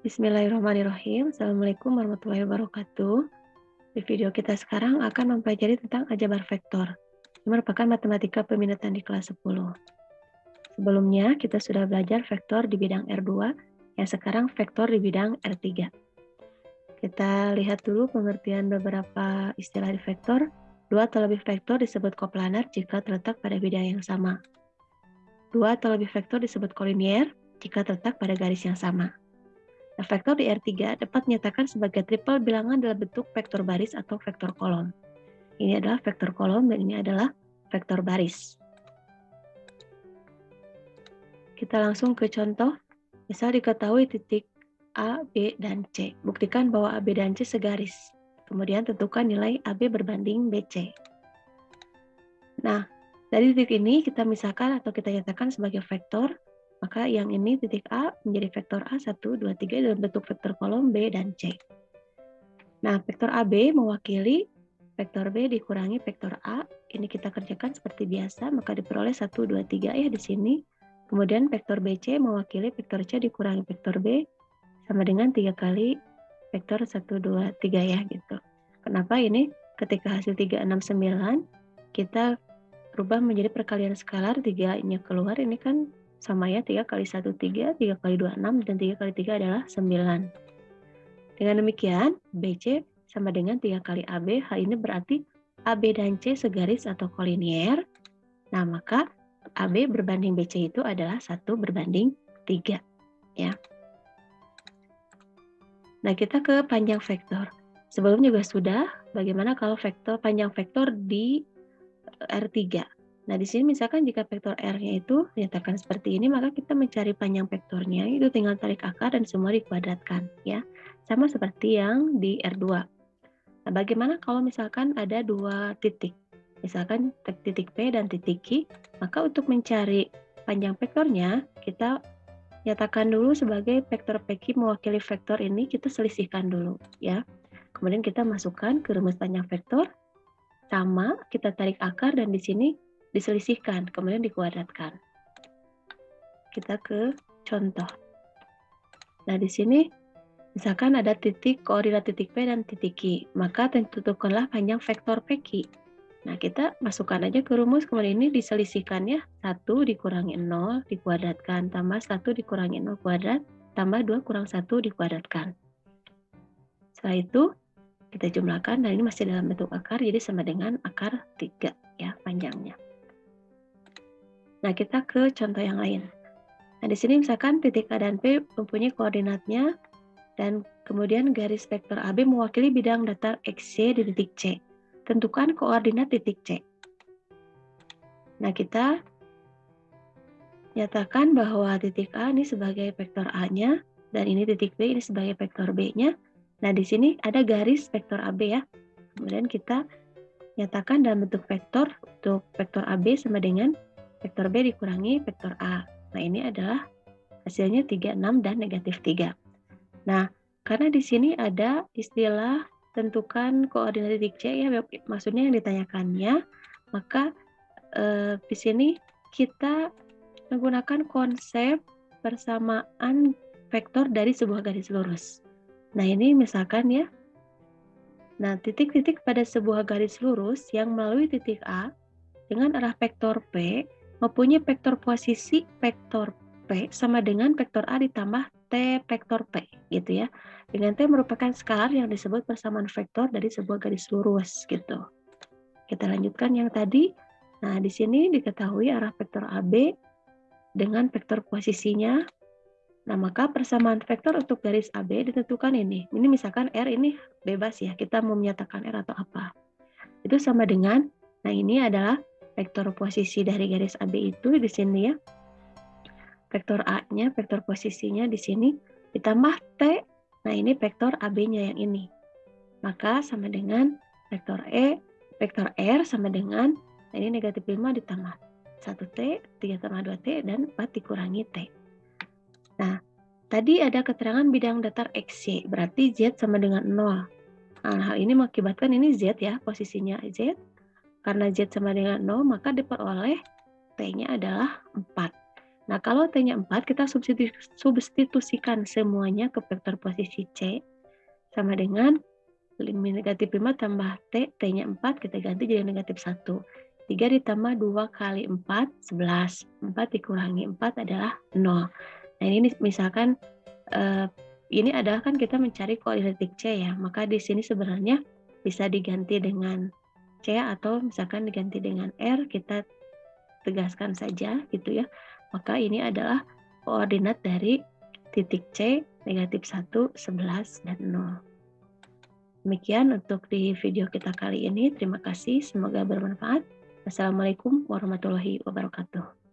Bismillahirrahmanirrahim. Assalamualaikum warahmatullahi wabarakatuh. Di video kita sekarang akan mempelajari tentang aljabar vektor. Ini merupakan matematika peminatan di kelas 10. Sebelumnya kita sudah belajar vektor di bidang R2, yang sekarang vektor di bidang R3. Kita lihat dulu pengertian beberapa istilah di vektor. Dua atau lebih vektor disebut koplanar jika terletak pada bidang yang sama. Dua atau lebih vektor disebut kolinier jika terletak pada garis yang sama. Nah, vektor di R3 dapat dinyatakan sebagai triple bilangan dalam bentuk vektor baris atau vektor kolom. Ini adalah vektor kolom dan ini adalah vektor baris. Kita langsung ke contoh. Misal diketahui titik A, B, dan C. Buktikan bahwa A, B, dan C segaris. Kemudian tentukan nilai AB berbanding BC. Nah, dari titik ini kita misalkan atau kita nyatakan sebagai vektor. Maka yang ini titik A menjadi vektor A 1, 2, 3 dalam bentuk vektor kolom B dan C. Nah, vektor AB mewakili vektor B dikurangi vektor A. Ini kita kerjakan seperti biasa, maka diperoleh 1, 2, 3 ya di sini. Kemudian vektor BC mewakili vektor C dikurangi vektor B sama dengan 3 kali vektor 1, 2, 3 ya gitu. Kenapa ini? Ketika hasil 3, 6, 9, kita rubah menjadi perkalian skalar, 3-nya keluar, ini kan sama ya, 3 kali 1, 3, 3 kali 2, 6, dan 3 kali 3 adalah 9. Dengan demikian, BC sama dengan 3 kali AB, hal ini berarti AB dan C segaris atau kolinier. Nah, maka AB berbanding BC itu adalah 1 berbanding 3. Ya. Nah, kita ke panjang vektor. Sebelumnya juga sudah, bagaimana kalau vektor panjang vektor di R3. Nah, di sini misalkan jika vektor R-nya itu dinyatakan seperti ini, maka kita mencari panjang vektornya, itu tinggal tarik akar dan semua dikuadratkan, ya. Sama seperti yang di R2. Nah, bagaimana kalau misalkan ada dua titik, misalkan titik P dan titik Q, maka untuk mencari panjang vektornya, kita nyatakan dulu sebagai vektor PQ mewakili vektor ini, kita selisihkan dulu, ya. Kemudian kita masukkan ke rumus panjang vektor, sama, kita tarik akar dan di sini diselisihkan, kemudian dikuadratkan. Kita ke contoh. Nah, di sini misalkan ada titik koordinat titik P dan titik Q, maka tentukanlah panjang vektor PQ. Nah, kita masukkan aja ke rumus, kemudian ini diselisihkan ya. 1 dikurangi 0 dikuadratkan, tambah 1 dikurangi 0 kuadrat, tambah 2 kurang 1 dikuadratkan. Setelah itu, kita jumlahkan, dan ini masih dalam bentuk akar, jadi sama dengan akar 3 ya panjangnya. Nah, kita ke contoh yang lain. Nah, di sini misalkan titik A dan P mempunyai koordinatnya, dan kemudian garis vektor AB mewakili bidang datar XY di titik C. Tentukan koordinat titik C. Nah, kita nyatakan bahwa titik A ini sebagai vektor A-nya, dan ini titik B ini sebagai vektor B-nya. Nah, di sini ada garis vektor AB ya. Kemudian kita nyatakan dalam bentuk vektor, untuk vektor AB sama dengan vektor B dikurangi vektor A. Nah, ini adalah hasilnya 3, 6, dan negatif 3. Nah, karena di sini ada istilah tentukan koordinat titik C, ya, maksudnya yang ditanyakannya, maka di sini kita menggunakan konsep persamaan vektor dari sebuah garis lurus. Nah, ini misalkan ya, nah titik-titik pada sebuah garis lurus yang melalui titik A dengan arah vektor P mempunyai vektor posisi vektor P sama dengan vektor A ditambah T vektor P, gitu ya. Dengan T merupakan skalar yang disebut persamaan vektor dari sebuah garis lurus, gitu. Kita lanjutkan yang tadi. Nah, di sini diketahui arah vektor AB dengan vektor posisinya. Nah, maka persamaan vektor untuk garis AB ditentukan ini. Ini misalkan R ini bebas ya, kita mau menyatakan R atau apa. Itu sama dengan, nah ini adalah vektor posisi dari garis AB itu di sini ya. Vektor A-nya, vektor posisinya di sini, ditambah T, nah ini vektor AB-nya yang ini. Maka sama dengan vektor vektor R sama dengan, nah ini negatif 5 ditambah 1T, 3 tambah 2T, dan 4 dikurangi T. Nah, tadi ada keterangan bidang datar XY, berarti Z sama dengan 0. Nah, hal ini mengakibatkan ini Z ya, posisinya Z. Karena Z sama dengan 0, maka diperoleh T-nya adalah 4. Nah, kalau T-nya 4, kita substitusikan semuanya ke vektor posisi C, sama dengan negatif 5 tambah T, T-nya 4, kita ganti jadi negatif 1. 3 ditambah 2 kali 4, 11. 4 dikurangi 4 adalah 0. Nah, ini misalkan ini adalah kan kita mencari koordinat titik C ya, maka di sini sebenarnya bisa diganti dengan C atau misalkan diganti dengan R, kita tegaskan saja gitu ya. Maka ini adalah koordinat dari titik C, negatif 1, 11, dan 0. Demikian untuk di video kita kali ini. Terima kasih, semoga bermanfaat. Wassalamualaikum warahmatullahi wabarakatuh.